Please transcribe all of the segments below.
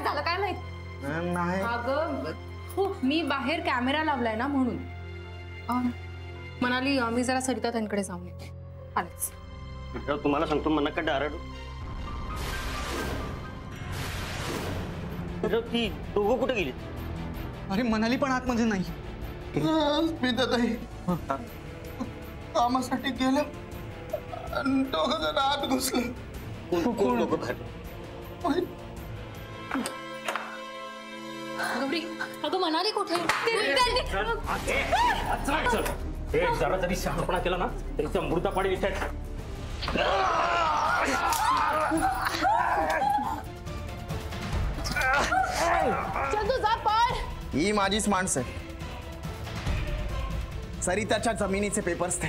झालं काय माहित नाही अगं मी बाहेर कॅमेरा लावलाय ना म्हणून म्हणाली मी जरा सरिता त्यांकडे जाऊन येते आलेच तुम्हाला सांगतो मना का डारड ती दोघं कुठे गेली अरे मनाली पण आतमध्ये नाही कामासाठी गेलं दोघं जण आत घुसले कोण लोक बाहेर गौरी अगं मनाली कुठे जरा तरी शहाणपणा केला ना तरी अमृता पाडी इथे ही माझीच माणसं आहे सरिताच्या जमिनीचे पेपर्स ते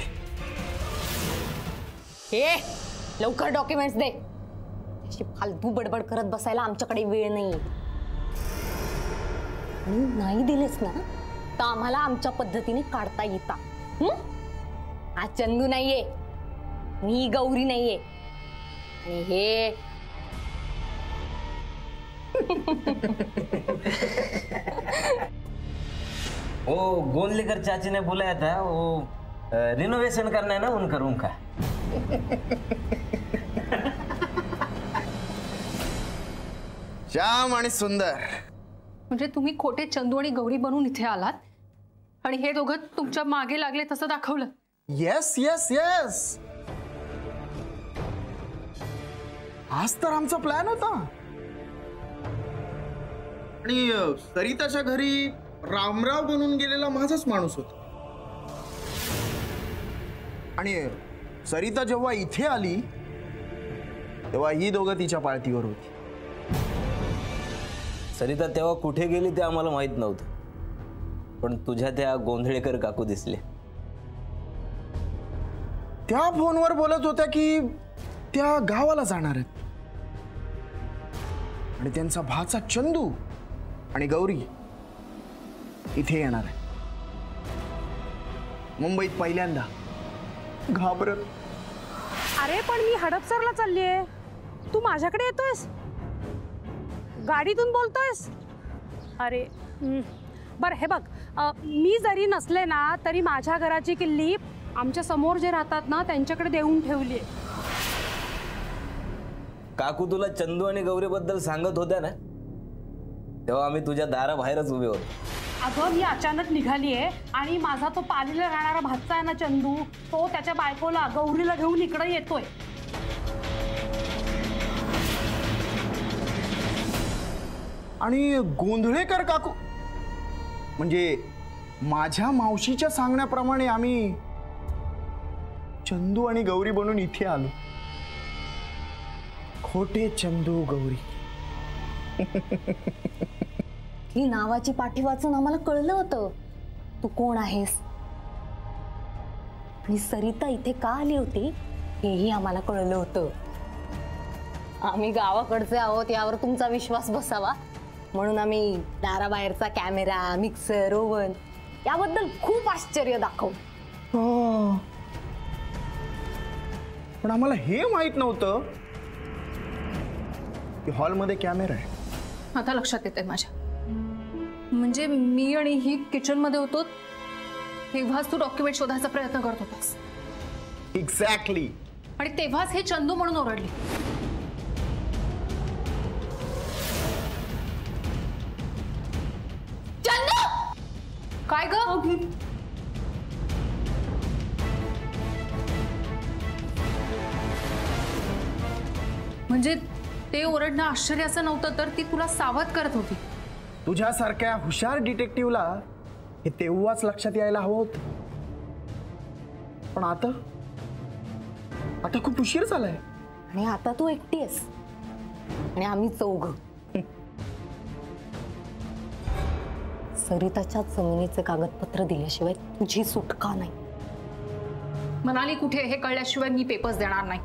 हे लवकर डॉक्युमेंट्स दे अशी फालतू बडबड करत बसायला आमच्याकडे वेळ नाही दिलेस ना तर आम्हाला आमच्या पद्धतीने काढता येता हा चंदू नाहीये मी गौरी नाहीये आणि हे वो गोंद लेकर चाची ने बुलाया था वो रिनोवेशन करना है ना उनका रूम का श्याम आणि सुंदर म्हणजे तुम्ही खोटे चंदू आणि गौरी बनून इथे आलात आणि हे दोघं तुमच्या मागे लागले तसं दाखवलं येस येस येस आज तर आमचा प्लॅन होता आणि सरिताच्या घरी रामराव बनून गेलेला माझाच माणूस होता आणि सरिता जेव्हा इथे आली तेव्हा ही दोघं तिच्या पाळतीवर होती सरिता तेव्हा कुठे गेली ते आम्हाला माहित नव्हतं पण तुझ्या त्या गोंधळेकर काकू दिसले त्या फोनवर बोलत होत्या की त्या गावाला जाणार आहेत आणि त्यांचा भाचा चंदू आणि गौरी इथे येणार आहे मुंबईत पहिल्यांदा घाबरत अरे पण मी हडपसरला चाललीये तू माझ्याकडे येतोयस गाडीतून बोलतोयस अरे बर हे बघ मी जरी नसले ना तरी माझ्या घराची किल्ली आमच्या समोर जे राहतात ना त्यांच्याकडे देऊन ठेवली आहे काकू तुला चंदू आणि गौरी बद्दल सांगत होत्या ना तेव्हा आम्ही तुझ्या दाराबाहेरच उभे होतो अगं मी अचानक निघालीये आणि माझा तो पालीला राहणारा भाचा आहे ना चंदू तो त्याच्या बायकोला गौरीला घेऊन इकडे येतोय आणि गोंधळेकर काकू म्हणजे माझ्या मावशीच्या सांगण्याप्रमाणे आम्ही चंदू आणि गौरी बनून इथे आलो खोटे चंदू गौरी ही नावाची पाठी वाचून आम्हाला कळलं होतं तू कोण आहेस आणि सरिता इथे का आली होती हेही आम्हाला कळलं होतं आम्ही गावाकडचे आहोत यावर तुमचा विश्वास बसावा म्हणून आम्ही दाराबाहेरचा कॅमेरा मिक्सर ओव्हन याबद्दल खूप आश्चर्य दाखवलं पण आम्हाला हे माहित नव्हतं की हॉलमध्ये कॅमेरा आहे आता लक्षात येते माझ्या म्हणजे मी आणि ही किचन मध्ये होतो तेव्हाच तू डॉक्युमेंट शोधायचा प्रयत्न करत होतास एक्झॅक्टली आणि तेव्हाच हे चंदू म्हणून ओरडली चंदू काय ग म्हणजे ते ओरडणं आश्चर्याचं नव्हतं तर ती तुला सावध करत होती तुझ्यासारख्या हुशार डिटेक्टिव्हला हे तेव्हाच लक्षात यायला हवं होतं पण आता खूप उशीर झालाय आणि आता तू एकटी आहेस आणि आम्ही चौघ सरिताच्या जमिनीचे कागदपत्र दिल्याशिवाय तुझी सुटका नाही मनाली कुठे हे कळल्याशिवाय मी पेपर्स देणार नाही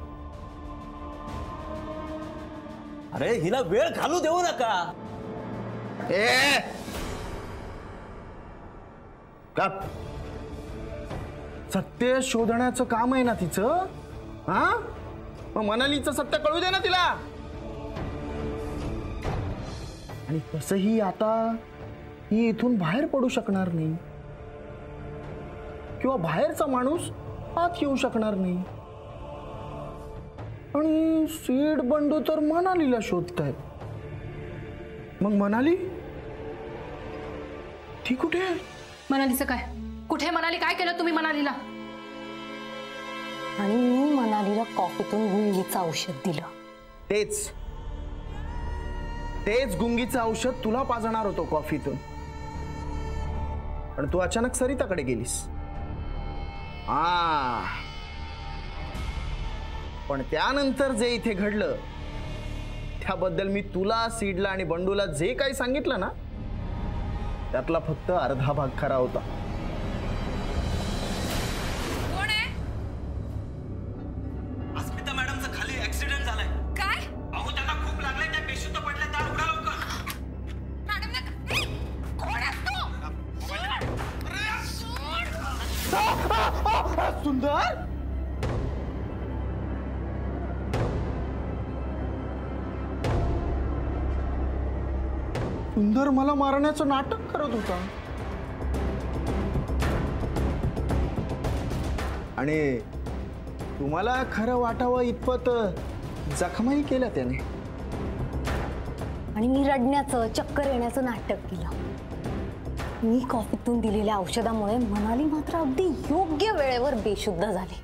अरे हिला वेळ घालू देऊ नका सत्य शोधण्याचं काम आहे ना तिचं हा मग मनालीचं सत्य कळू दे ना तिला आणि तसंही आता ही इथून बाहेर पडू शकणार नाही किंवा बाहेरचा माणूस आत येऊ शकणार नाही. आणि सीड बंडू तर मनालीला शोधतायत. मग मनाली ती कुठे आहे? मनालीचं काय? कुठे मनाली? काय केलं तुम्ही मनालीला? आणि मी मनालीला कॉफीतून गुंगीचं औषध दिलं. तेच गुंगीचं औषध तुला पाजणार होतो कॉफीतून, पण तू अचानक सरिताकडे गेलीस. पण त्यानंतर जे इथे घडलं त्याबद्दल मी तुला, सीडला आणि बंडूला जे काही सांगितलं ना, त्यातला फक्त अर्धा भाग खरा होता. कोण आहे? अस्मिता मॅडमचा खाली ऍक्सिडेंट झालाय. काय? अहो त्यांना खूप लागलंय, त्या बेशुद्ध पडल्या. दार उघडा लवकर. कोण आहेस तू? सुंदर, सुंदर मला मारण्याचं नाटक करत होता. आणि तुम्हाला खरं वाटावं इतपत जखमाही केल्या त्याने. आणि मी रडण्याचं, चक्कर येण्याचं नाटक केलं. मी कॉफीतून दिलेल्या औषधामुळे मनाली मात्र अगदी योग्य वेळेवर बेशुद्ध झाली.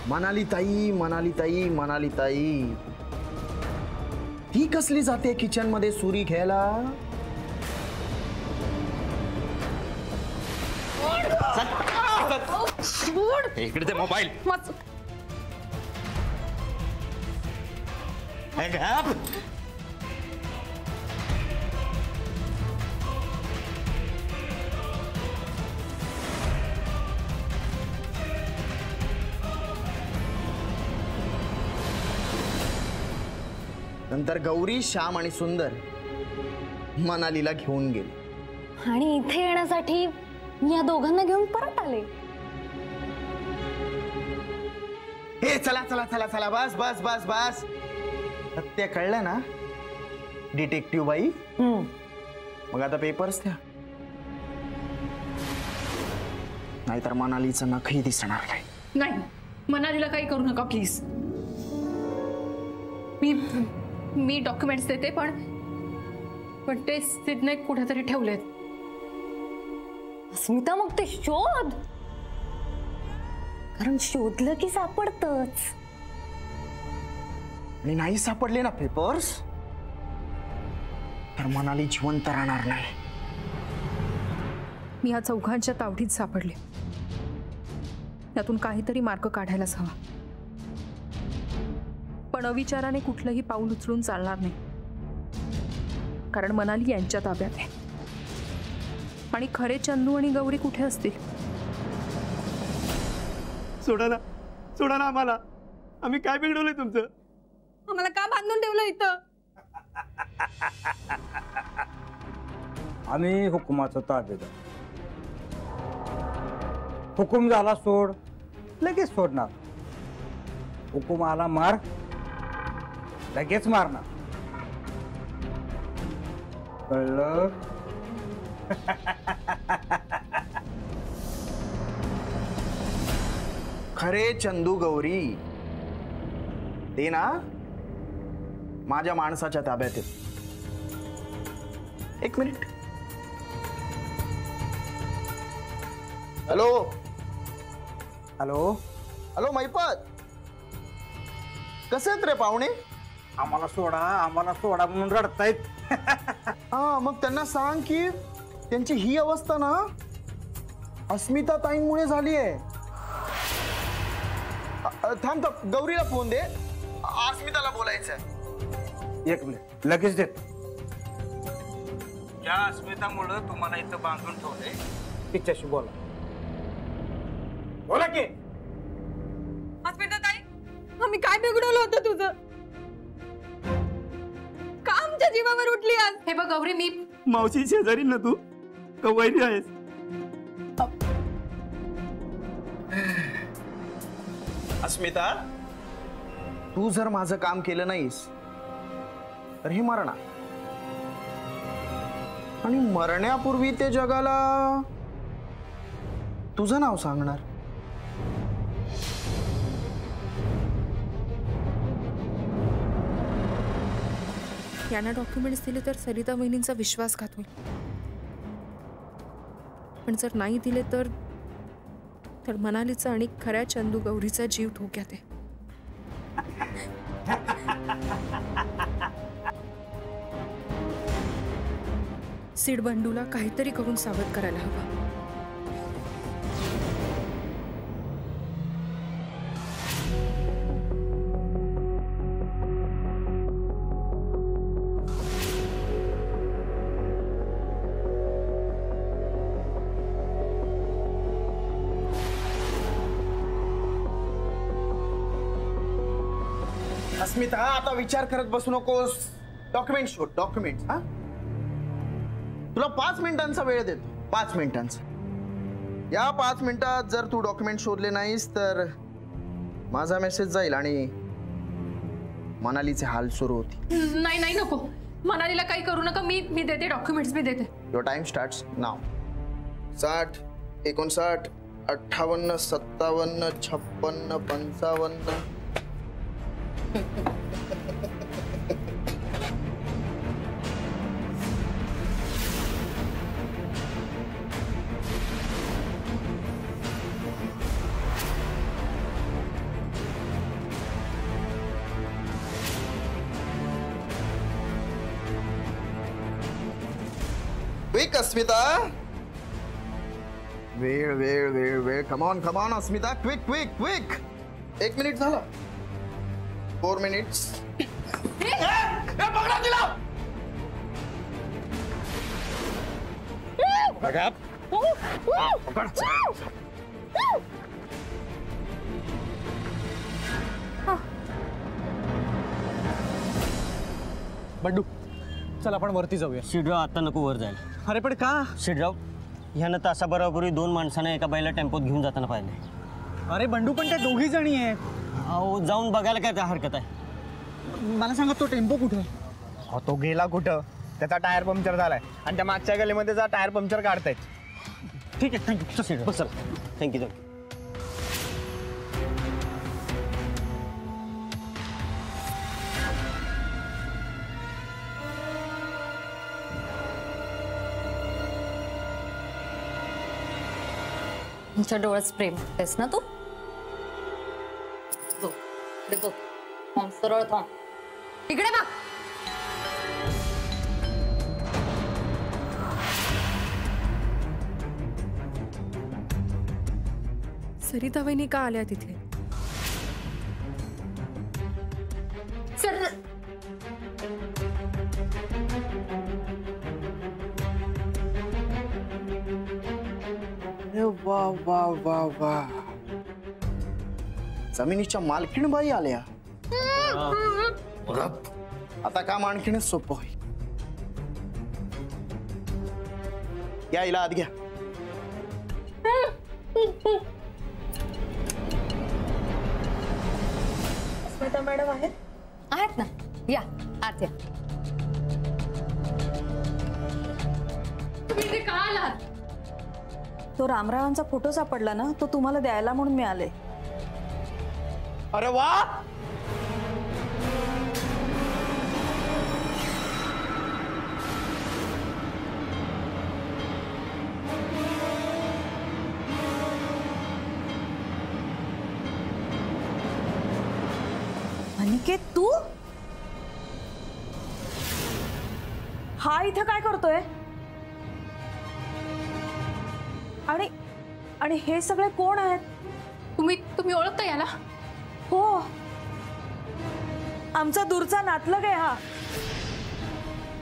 मनाली ताई, मनाली ताई, मनाली ताई, ती कसली जाते किचन मध्ये सुरी घ्यायला? इकडे ते मोबाईल. नंतर गौरी, श्याम आणि सुंदर मनालीला घेऊन गेले. आणि इथे येण्यासाठी मी या दोघांना घेऊन परत आले. हे चला चला चला चला, बस बस बस बस. सत्य कळलं ना डिटेक्टिव्ह बाई? मग आता पेपर्स द्या, नाहीतर मनालीचं नखही दिसणार नाही. नाही, मनालीला काही करू नका प्लीज. मी डॉक्युमेंट्स देते, पण ते सिडने कुठेतरी ठेवलेत. अस्मिता, मग ते शोध, कारण शोधलं की सापडतच. आणि नाही सापडले ना पेपर्स, तर मनाली जिवंत राहणार नाही. मी या चौघांच्या तावडीत सापडले. त्यातून काहीतरी मार्ग काढायलाच हवा. पण अविचाराने कुठलंही पाऊल उचलून चालणार नाही, कारण मनाली यांच्या ताब्यात आहे. आणि खरे चंदू आणि गौरी कुठे असतील? सोडा ना आम्हाला. आम्ही काय बिघडवलंय तुमचं? आम्हाला का बांधून ठेवलं इथं? आम्ही हुकुमाचं ताबेदार. हुकुम झाला सोड, लगेच सोडणार. हुकुम आला मार, लगेच मारणार. कळलं? खरे चंदू गौरी ते ना माझ्या माणसाच्या ताब्यात आहेत. एक मिनिट. हॅलो हॅलो, हॅलो मैपत, कसे आहेत रे पाहुणे? आम्हाला सोडा म्हणून रडतायत. हा, मग त्यांना सांग की त्यांची ही अवस्था ना अस्मिता ताईंमुळे झाली आहे. थांब, गौरीला फोन दे, अस्मिताला बोलायचंय. एक मिनिट, लगेच देत. या अस्मितामुळं तुम्हाला इथं बांधून ठेवले, तिच्याशी बोला. बोला की. अस्मिता ताई, आम्ही काय बिघडवलं होतं तुझं? का आमच्या जीवावर उठली आज? हे बघ गौरी, मी मावशी शेजारी ना तू का वैरी आहेस? अस्मिता, तू जर माझं काम केलं नाहीस तर हे मरणार. आणि मरण्यापूर्वी ते जगाला तुझं नाव सांगणार. यांना डॉक्युमेंट्स दिले तर सरिता वहिनींचा विश्वासघात होईल, पण जर नाही दिले तर मनालीचा आणि खऱ्या चंदू गौरीचा जीव धोक्यात आहे. सीड बंडूला काहीतरी करून सावध करायला हवं. अस्मिता, आता विचार करत बसू नकोस. डॉक्युमेंट शोध, डॉक्युमेंट. हा, तुला 5 मिनिटांचा वेळ देतो. 5 मिनिटांचा. या 5 मिनिटात जर तू डॉक्युमेंट शोधले नाहीस तर माझा मेसेज जाईल आणि मनालीचे हाल सुरू होतील. नाही नाही नको, मनालीला काही करू नका. मी देते डॉक्युमेंट्स, मी देते. Your time starts now. 60, 59, 58, 57, 56, 55. Quick Asmita. वेळ वेळ वेळ वेळ. Come on come on Asmita, quick quick quick. 1 minute झाला. 4 मिनिट्स. पकडा तिला. बंडू, चल आपण वरती जाऊया. शिडराव आता नको वर जायला. अरे पण का? शिडराव, ह्यानं तासाभरापूर्वी 2 माणसांना एका बाईला टेम्पोत घेऊन जाताना पाहिले. अरे बंडू, पण त्या 2 जणी आहेत. अहो, जाऊन बघायला काय त्या हरकत आहे. मला सांगा, तो टेम्पो कुठे? तो गेला कुठं? त्याचा टायर पंक्चर झालाय आणि त्या मागच्या गलीमध्ये जा टायर पंक्चर काढतायत. ठीक आहे, थँक्यू. शिडराव sir, thank you. तुमच्या डोळ्यात प्रेम आहेस ना तू? बघ, इकडे बघ. थांब, सरळ थांब. इकडे बघ. सरिता वहिनी का आल्या तिथे? सर, वा वा वा वा. जमिनीच्या मालकीणबाई आल्या. आता काम आणखीनच सोपं होईल. या, हिला आत घ्या. अस्मिता मॅडम आहेत? आहेत ना. या आत या. तुम्ही इथे का आलात? तो रामरावांचा फोटो सापडला ना, तो तुम्हाला द्यायला म्हणून मी आले. अरे वा. अनिकेत, तू हा इथं काय करतोय? आणि हे सगळे कोण आहेत? तुम्ही ओळखता याला? हो, आमचा दूरचा नातलग आहे हा.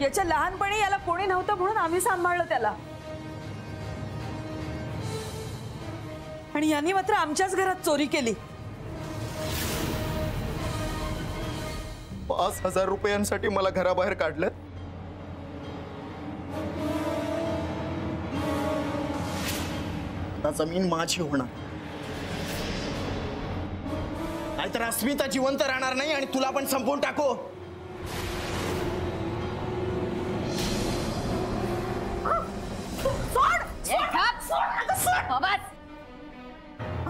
याच्या लहानपणी याला कोणी नव्हतं म्हणून आम्ही सांभाळलं त्याला. आणि यांनी मात्र आमच्याच घरात चोरी केली. 5,000 रुपयांसाठी मला घराबाहेर काढलं. आता जमीन माझी होणार, नाहीतर अस्मिता जिवंत राहणार नाही आणि तुला पण संपवून टाको.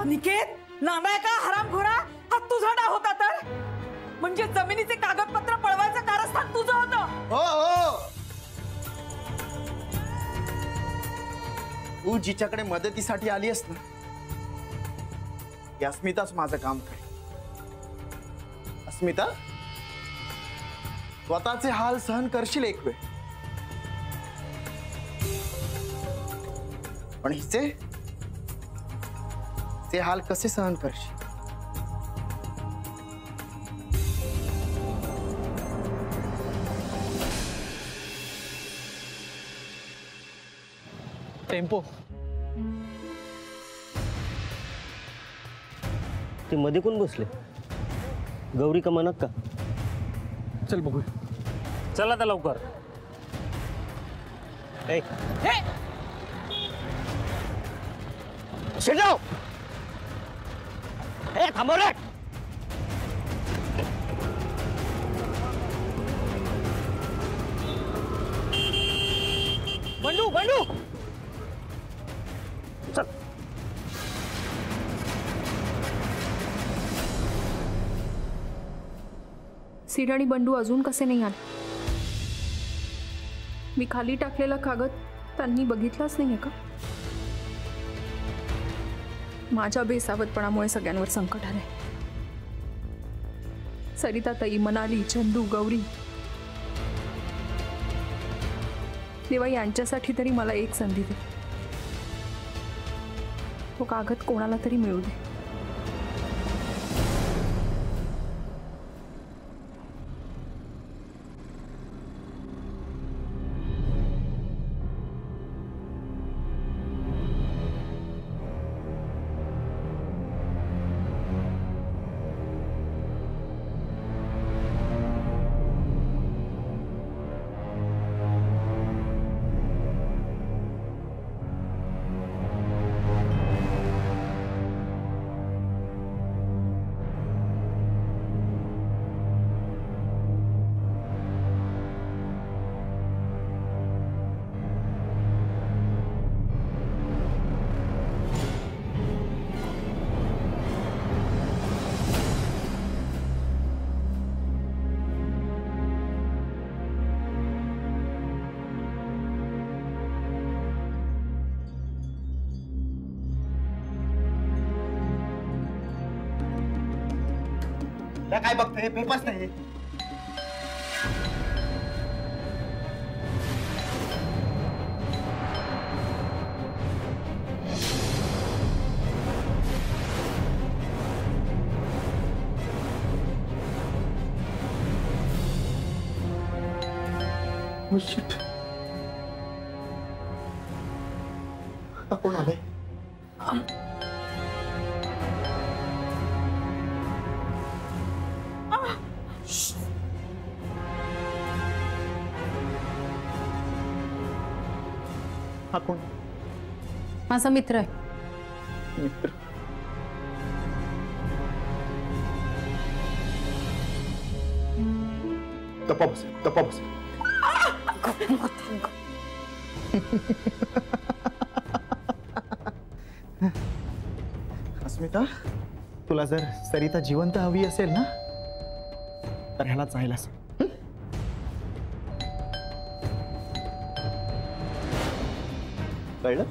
अनिकेत नालाय का हरामखोरा, हा तुझा डाव होता तर? म्हणजे जमिनीचे कागदपत्र पळवायचं कारस्थान तुझं होतं? हो हो, तू जिच्याकडे मदतीसाठी आली आहेस ना, ती अस्मिताच माझं काम करे. अस्मिता, स्वतःचे हाल सहन करशील एक वेळ, पण हिचे ते हाल कसे सहन करशील? टेम्पो ते मध्ये कोण बसले? गौरी का मनक का? चल बघूया. चला आता लवकर. ए शिरजाव, ए थांबव रे. बंडू बंडू चल. सीड आणि बंडू अजून कसे नाही आले? मी खाली टाकलेला कागद त्यांनी बघितलाच नाहीये का? माझ्या बेसावतपणामुळे सगळ्यांवर संकट आलंय. सरिताताई, मनाली, चंदू, गौरी, देवा यांच्यासाठी तरी मला एक संधी दे. तो कागद कोणाला तरी मिळू दे. काय बघतोय? पेपर्स नाही. कोण आले? हा कोण? माझा मित्र आहे. मित्र? तपास तपास. अस्मिता, तुला जर सरिता जिवंत हवी असेल ना, तर ह्याला जायला सांग. कळलं?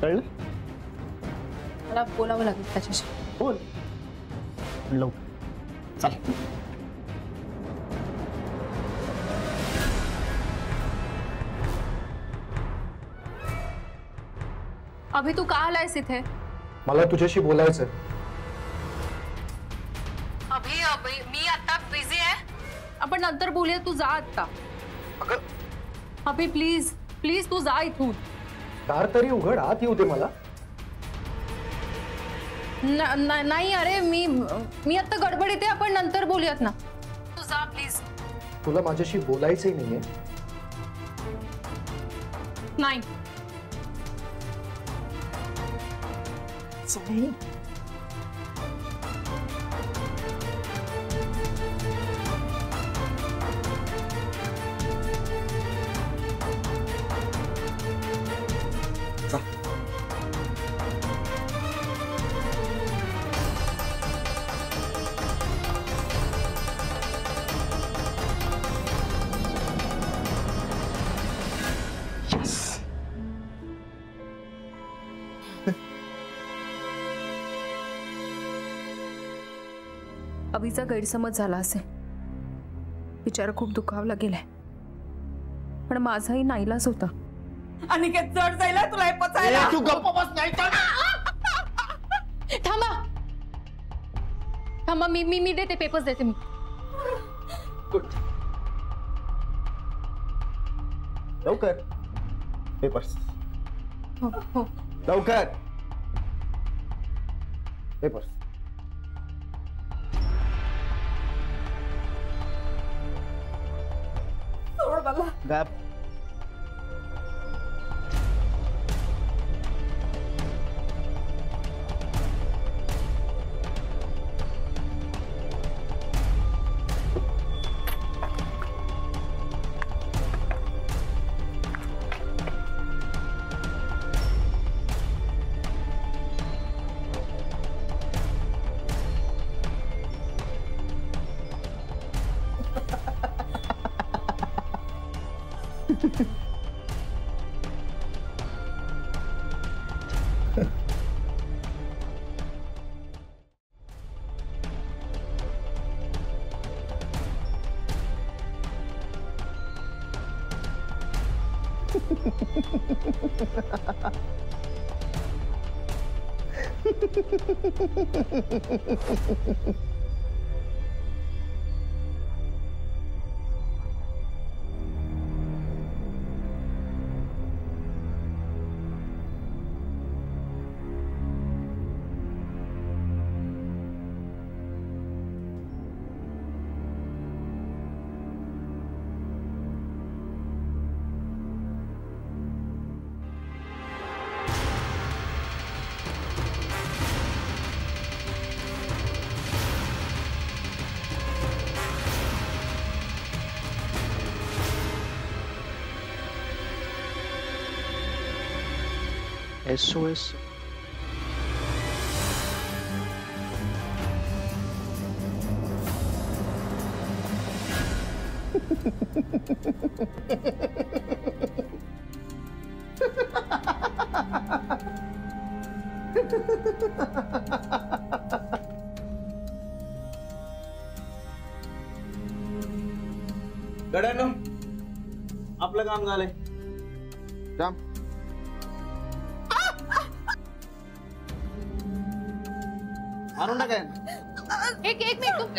कळलं? मला बोलावं लागेल त्याच्याशी. बोल लवकर. चल. अभि, तू का आलायस इथे? मला तुझ्याशी बोलायचं. अभि, मी आता बिझी आहे. आपण नंतर बोलूया. तू जा आता. अभि प्लीज प्लीज तू जा इथून. दार तरी उघड, आत येऊ दे मला. नाही अरे, मी आता गडबडीत आहे. आपण नंतर बोलूयात ना. तू जा प्लीज. तुला माझ्याशी बोलायचंही नाहीये? नाही. अभिचा गैरसमज झाला असेल. बिचारा खूप दुखावला गेलाय, पण माझाही नाईलाज होता. अनिकेत जड जाईल तुला हे पचायला. तू गप्प बस, नाही तर थांबा थांबा, मी देते, पेपर्स देते मी. लवकर पेपर्स. हो हो. लवकर पेपर्स. सोड मला. गप. SOS. गड्यांनो, आपलं काम झालंय. काम मारून टाकाय. एक मिनिट.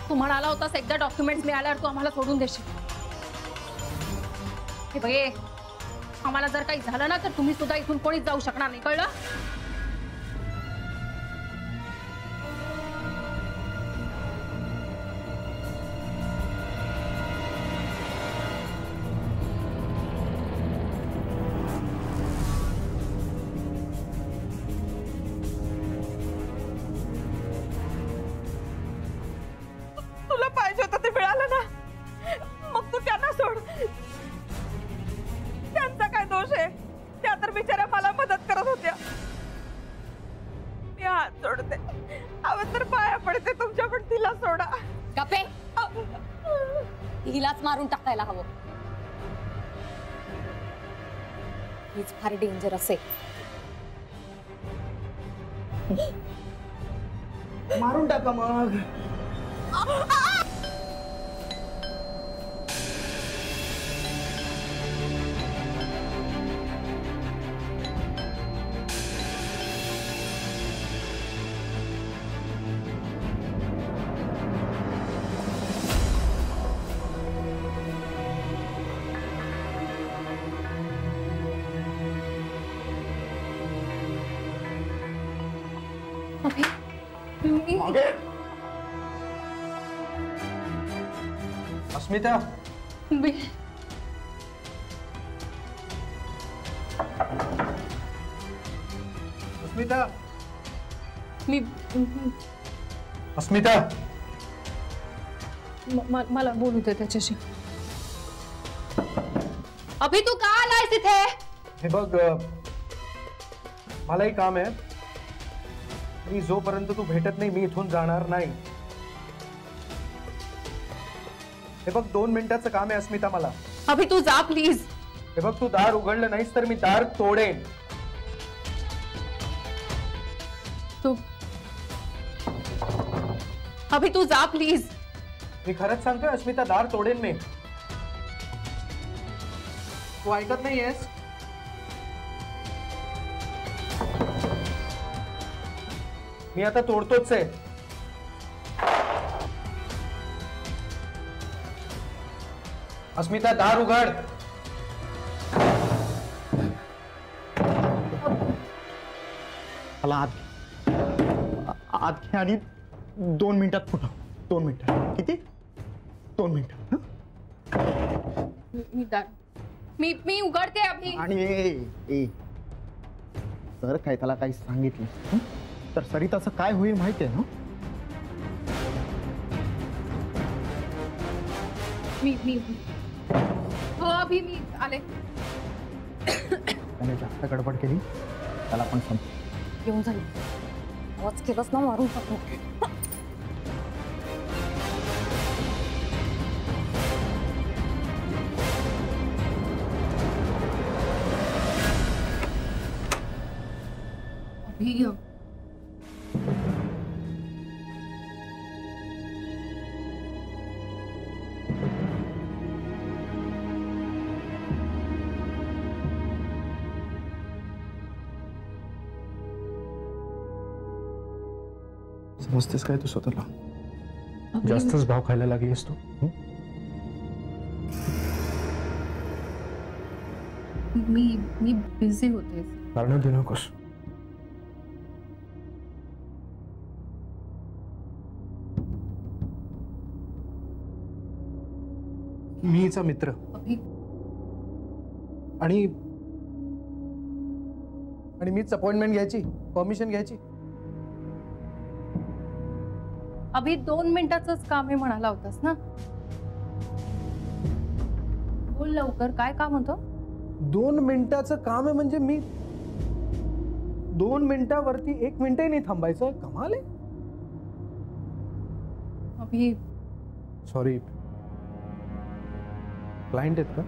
तू म्हणाला होतास एकदा डॉक्युमेंट्स मिळाल्यावर तू आम्हाला सोडून देशील. हे बघे, आम्हाला जर काही झालं ना तर तुम्ही सुद्धा इथून कोणीच जाऊ शकणार नाही, कळलं? तुला पाहिजे होतं ते मिळालं ना, मग तू त्यांना सोड. त्यांचा काय दोष आहे? त्या तर बिचाऱ्या मला मदत करत होत्या. मी हात सोडते, हवं तर पाया पडते तुमच्या, पण तिला सोडा. गप्पे, हिलाच मारून टाकायला हवं. हीच फार डेंजरस आहे. मारून टाका मग. अस्मिता, अस्मिता, अस्मिता, मला बोलू दे त्याच्याशी. अभि तू का आलायस इथे? हे बघ, मलाही काम आहे. मी जोपर्यंत तू भेटत नाही मी इथून जाणार नाही. हे बघ 2 मिनिटाचं काम आहे अस्मिता मला. अभि तू जा प्लीज. हे बघ तू दार उघडलं नाहीस तर मी दार तोडेन. तू अभि तू जा प्लीज. मी खरंच सांगतोय अस्मिता, दार तोडेन मी. तू ऐकत नाहीयेस? मी आता तोडतोच आहे. अस्मिता दार उघड. मला आत घे आणि 2 मिनिटात फुटव. 2 मिनिटात. किती? 2 मिनिटात. मी उघडते अभि. आणि सर काय त्याला काही सांगितलं तर सरिताचं काय होईल माहिती आहे ना? मी हो अभि मी आले. त्याने जास्त गडबड केली त्याला पण सांगतो. येऊन झाली आवाज केलास ना मारून टाकू. अभि समजतेस काय तू स्वतःला? जास्तच भाव खायला लागलीस तू. मी बिझी होते. कारण देऊ नकोस. मी हिचा मित्र आणि मीच अपॉइंटमेंट घ्यायची, परमिशन घ्यायची. अभि 2 मिनिटाचंच काम आहे म्हणाला होतास ना. बोल लवकर, काय काम होतं? 2 मिनिटाचं काम आहे म्हणजे मी 2 मिनिटावरती 1 मिनिटही नाही थांबायचं. कमाल आहे. अभि सॉरी, क्लायंट आहेत का?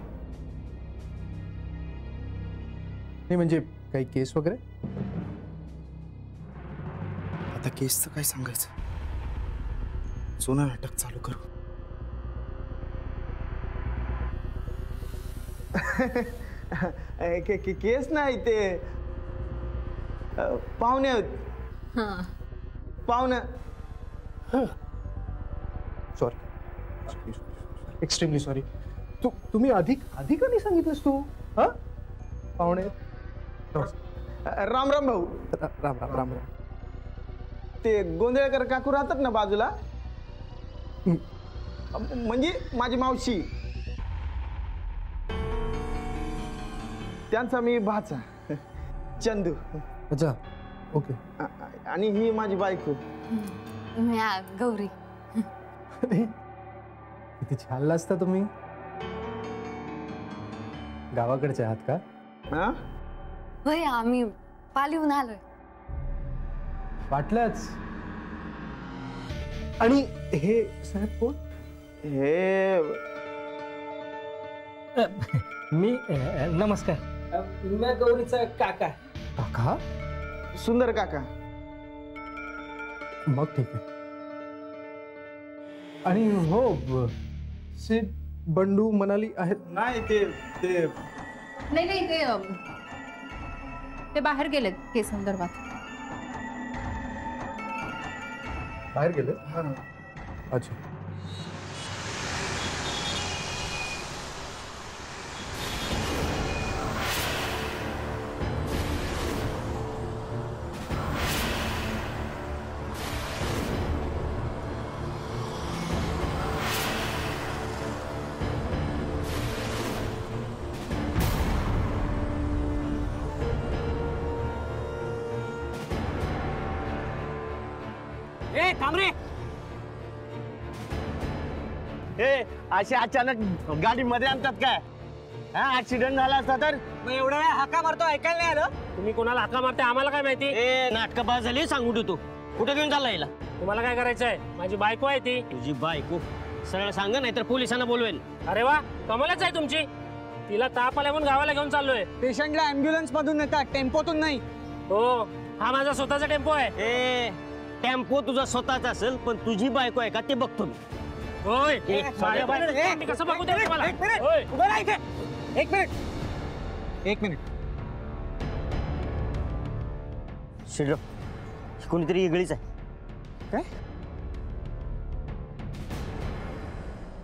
नाही म्हणजे काही केस वगैरे? आता केसचं काय सांगायचं? सोना नाटक चालू करू. केस नाही ते पाहुणे पाहुणे. Sorry, extremely sorry. तुम्ही अधिक का नाही सांगितलंस तू? हा पाहुणे. राम राम भाऊ. राम राम राम राम. ते गोंधळकर काकू राहतात ना बाजूला, म्हणजे माझी मावशी, त्यांचा मी भाचा चंदू. अच्छा, ओके. आणि ही माझी बायको गौरी. किती छान लाजता तुम्ही. गावाकडचे आहात का? हा होय, आम्ही पालीहून आलोय. वाटलंच. आणि हे साहेब कोण? हे मी नमस्कार. मी गौरीचा काका. काका? सुंदर काका. मग ठीक आहे. आणि हो सिड बंडू मनाली आहेत? नाही ते नाही ते बाहेर गेलेत केस संदर्भात. बाहेर गेले? अच्छा. हे असे अचानक गाडी मध्ये आणतात काय? ऍक्सिडेंट झाला असता तर? मग एवढा वेळ हाका मारतो ऐकायला नाही आलं? तुम्ही कोणाला हाका मारते आम्हाला काय माहिती? ए नाटक बाज झाली सांगू तू कुठे घेऊन चालला हिला? तुम्हाला काय करायचंय? माझी बायको आहे ती. तुझी बायको सरळ सांग नाही तर पोलिसांना बोलवेन. अरे वा, कमालच आहे तुमची. तिला ताप आल्या म्हणून गावाला घेऊन चाललोय. पेशंटला ॲम्ब्युलन्स मधून नेतात, टेम्पोतून नाही. हो, हा माझा स्वतःचा टेम्पो आहे. ए टेम्पो तुझा स्वतःचा असेल पण तुझी बायको आहे का ते बघतो मी. होय, माझ्या बायकोला मी कसं बघू दे तुम्हाला? होय. एक मिनिट. शिरो कोणीतरी वेगळीच आहे. काय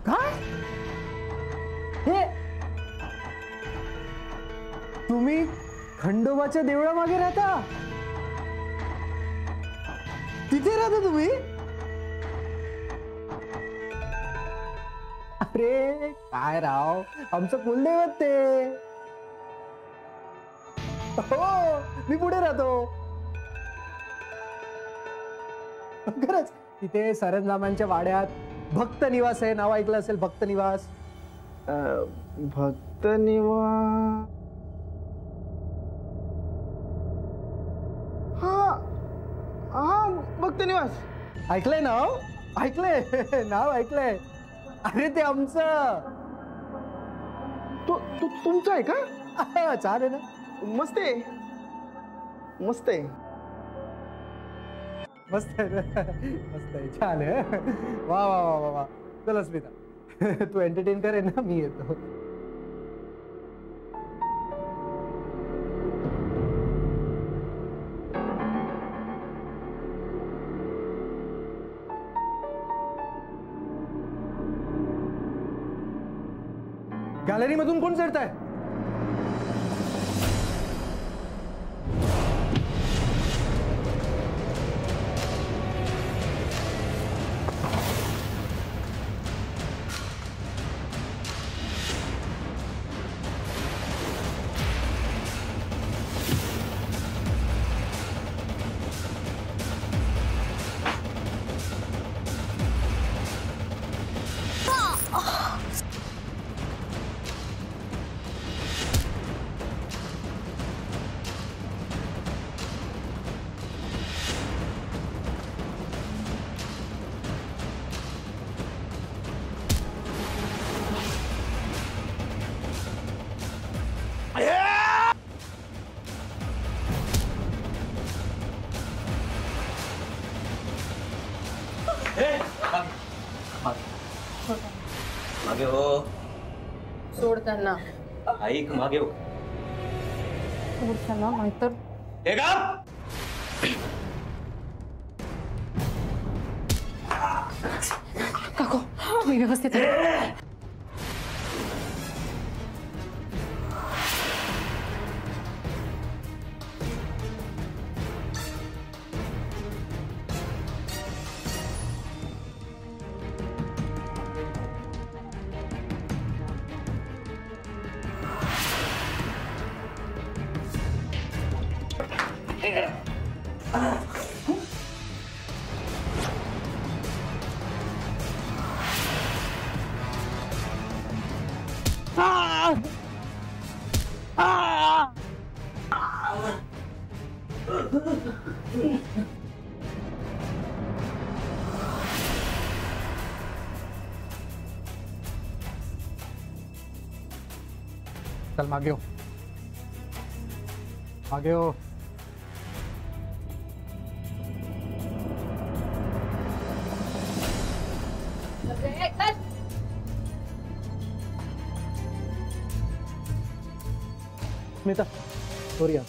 काय हे तुम्ही खंडोबाच्या देवळामागे राहता? तिथे राहता तुम्ही? अरे काय राव, आमचं कुलदैवत ते. हो, मी पुढे राहतो. खरंच तिथे सरंजामांच्या वाड्यात भक्त निवास आहे. नाव ऐकलं असेल, भक्त निवास. भक्त निवास, हा भक्त निवास ऐकलंय नाव? ऐकलंय नाव ऐकलंय. अरे ते आमचं. तुमचं आहे का? छान आहे ना. मस्त आहे, मस्त आहे, मस्त आहे, मस्त आहे, छान आहे. वा वा वा वा वा. चला स्मिता, तू एंटरटेन करे ना, मी येतो. गॅलरी मधून कोण चढताय? मागे हो. सोड त्यांना. ऐक मागे हो. सोड त्यांना नाहीतर. काको तुम्ही व्यवस्थित राहा. चल मागे हो, मागे हो. स्मिता सोरिया.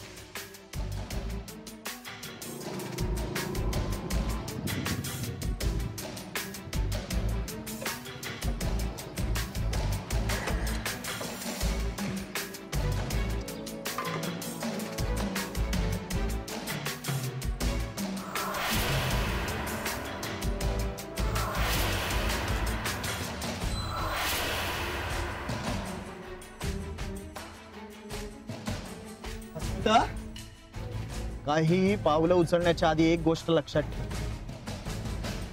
काही पावलं उचलण्याच्या आधी एक गोष्ट लक्षात ठेव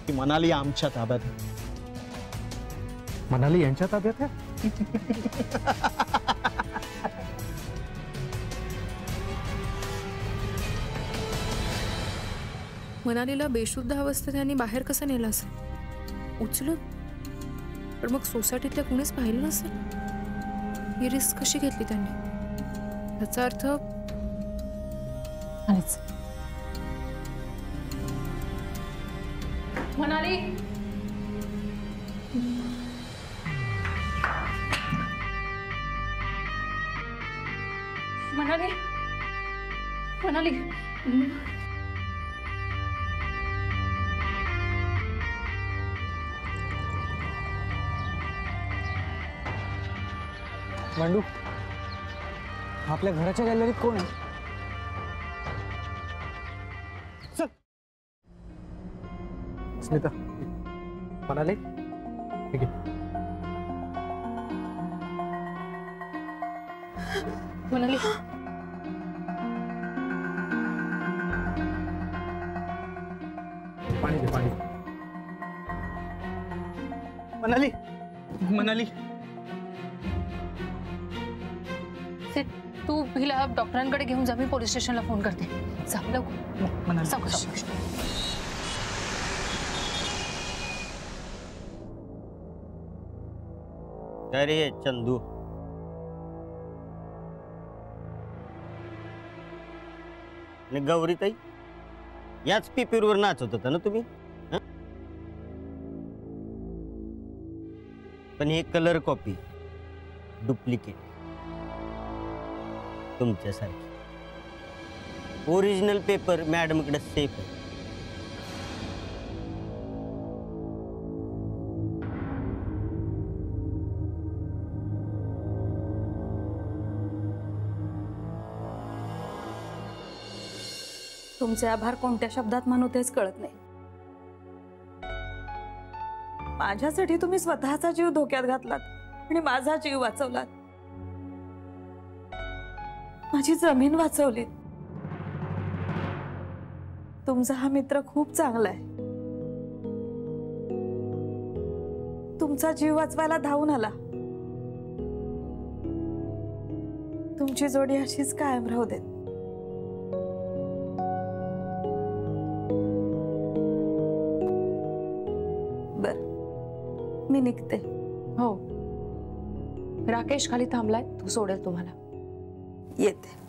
की मनाली आमच्या ताब्यात आहे. मनाली यांच्या ताब्यात आहे? मनालीला बेशुद्ध अवस्थेत त्यांनी बाहेर कसं नेलं असेल? उचलून? पण मग सोसायटीतल्या कुणीच पाहिलं नसेल. ही रिस्क कशी घेतली त्यांनी? याचा अर्थ मनाली, मनाली, मनाली, मांडू, आपल्या घराच्या गॅलरीत कोण आहे? चल. स्मिता, मनाली, ठीक आहे. मनाली, पाणी दे, पाणी. मनाली, मनाली. तू हिला डॉक्टरांकडे घेऊन जा. मी पोलीस स्टेशनला फोन करते. जा लवकर. सावकाश. काय रे चंदू, आणि गौरी ताई याच पेपरवर नाचत होता ना तुम्ही? हं? पण हे कलर कॉपी, डुप्लिकेट तुमच्यासारखी. ओरिजिनल पेपर मॅडमकडे सेफ आहे. तुमचे आभार कोणत्या शब्दात म्हणू तेच कळत नाही. माझ्यासाठी तुम्ही स्वतःचा जीव धोक्यात घातलात आणि माझा जीव वाचवलात. माझी जमीन वाचवली. तुमचा हा मित्र खूप चांगला आहे. तुमचा जीव वाचवायला धावून आला. तुमची जोडी अशीच कायम राहू देत. मी निघते. हो, राकेश खाली थांबलाय. तू सोडेल तुम्हाला. येते.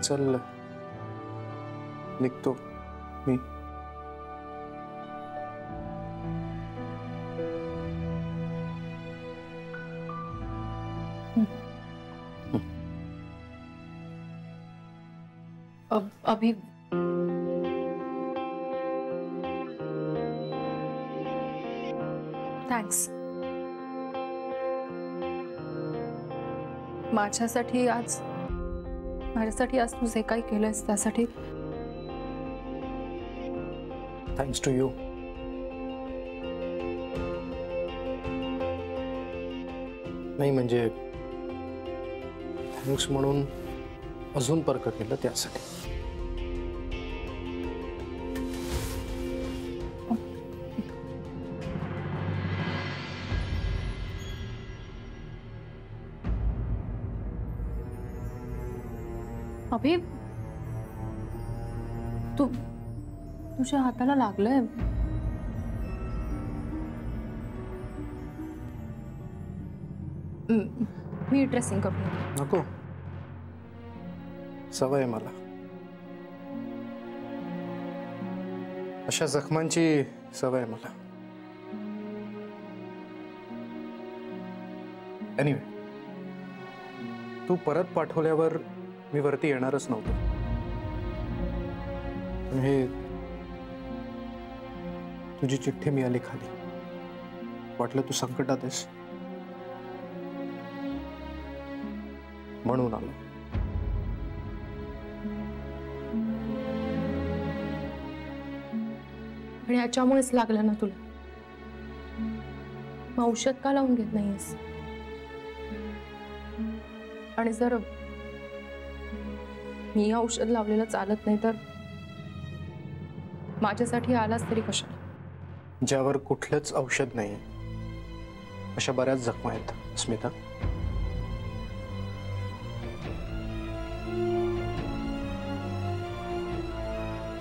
चल निघतो मी. अभी थँक्स. माझ्यासाठी आज तू जे काही केलंस त्यासाठी थँक्स टू यू. नाही म्हणजे थँक्स म्हणून अजून परक केलं त्यासाठी. अभि, तुझ्या हाताला लागलंय. मी ड्रेसिंग करतो. नको, सवय आहे मला. अशा जखमांची सवय आहे मला. एनिवे, तू परत पाठवल्यावर मी वरती येणारच नव्हतो. हे तुझी चिठ्ठी मिळाली खाली. वाटलं तू संकटात आहेस म्हणून आलो. आणि याच्यामुळेच लागलं ना तुला. मग औषध का लावून घेत नाहीस? आणि जर मी औषध लावलेलं चालत नाही तर माझ्यासाठी आलास तरी कशाला? ज्यावर कुठलंच औषध नाही अशा बऱ्याच जखमा आहेत स्मिता.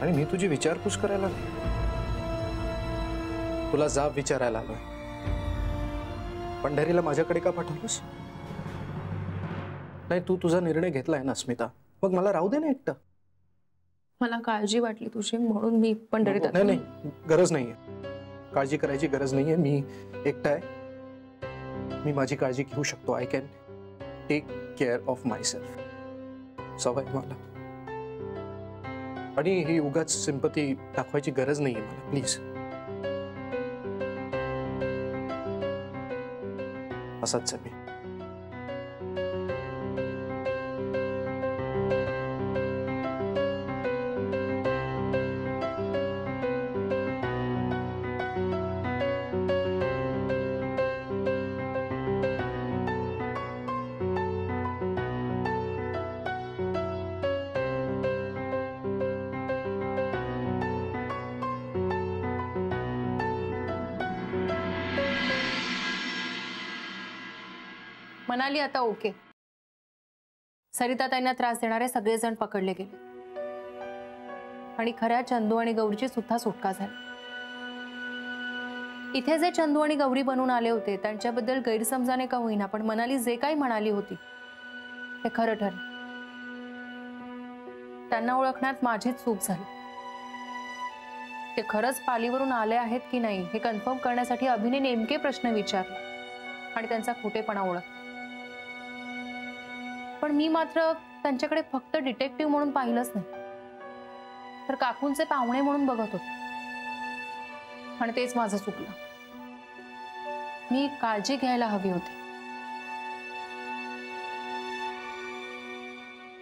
आणि मी तुझी विचारपूस करायला नाही, तुला जाब विचारायला आलोय. पंढरीला माझ्याकडे का पाठवलंस? नाही, तू तुझा निर्णय घेतलाय ना स्मिता, मग मला राहू दे ना एकटं. मला काळजी वाटली तुझी म्हणून मी पंढरीत. नाही नाही, गरज नाहीये, काळजी करायची गरज नाहीये. मी एकटा आहे, मी माझी काळजी घेऊ शकतो. I can take care of myself. सवय मला. आणि ही उगाच सिंपती दाखवायची गरज नाहीये मला, प्लीज. असाच आहे मी. म्हणाली आता ओके. सरिताताईंना त्रास देणारे सगळेजण पकडले गेले आणि खऱ्या चंदू आणि गौरीची सुद्धा सुटका झाली. इथे जे चंदू आणि गौरी बनून आले होते त्यांच्याबद्दल गैरसमजाने का होईना पण मनाली जे काही म्हणाली होती ते खरं ठरलं. त्यांना ओळखण्यात माझीच चूक झाली. ते खरंच पालीवरून आले आहेत की नाही हे कन्फर्म करण्यासाठी अभिने नेमके प्रश्न विचारले आणि त्यांचा खोटेपणा ओळखला. पण मी मात्र त्यांच्याकडे फक्त डिटेक्टिव्ह म्हणून पाहिलंच नाही तर काकूंचे पाहुणे म्हणून बघत होते आणि तेच माझं चुकलं. मी काळजी घ्यायला हवी होती.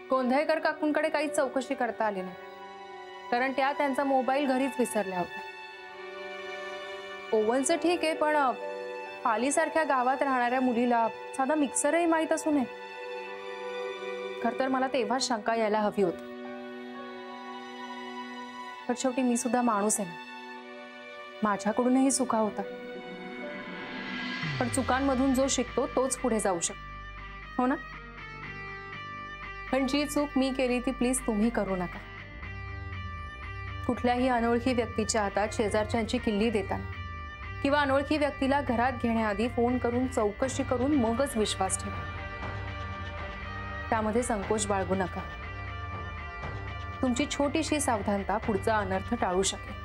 गोंधळकर काकूंकडे काही चौकशी करता आली नाही कारण त्या त्यांचा मोबाईल घरीच विसरल्या होत्या. ओव्हनचं ठीक आहे पण पालीसारख्या गावात राहणाऱ्या मुलीला साधा मिक्सरही माहीत असू नये. खर तर मला तेव्हा शंका यायला हवी होती. पण शेवटी मी सुद्धा माणूस आहे ना, माझ्याकडूनही चुका होता. पण चुकांमधून जो शिकतो तोच पुढे जाऊ शकतो, हो ना? पण जी चूक मी केली ती प्लीज तुम्ही करू नका. कुठल्याही अनोळखी व्यक्तीच्या हातात शेजारच्यांची किल्ली देताना किंवा अनोळखी व्यक्तीला घरात घेण्याआधी फोन करून चौकशी करून मगच विश्वास ठेवा. त्यामध्ये संकोच बाळगू नका. तुमची छोटीशी सावधानता पुढचा अनर्थ टाळू शकेल.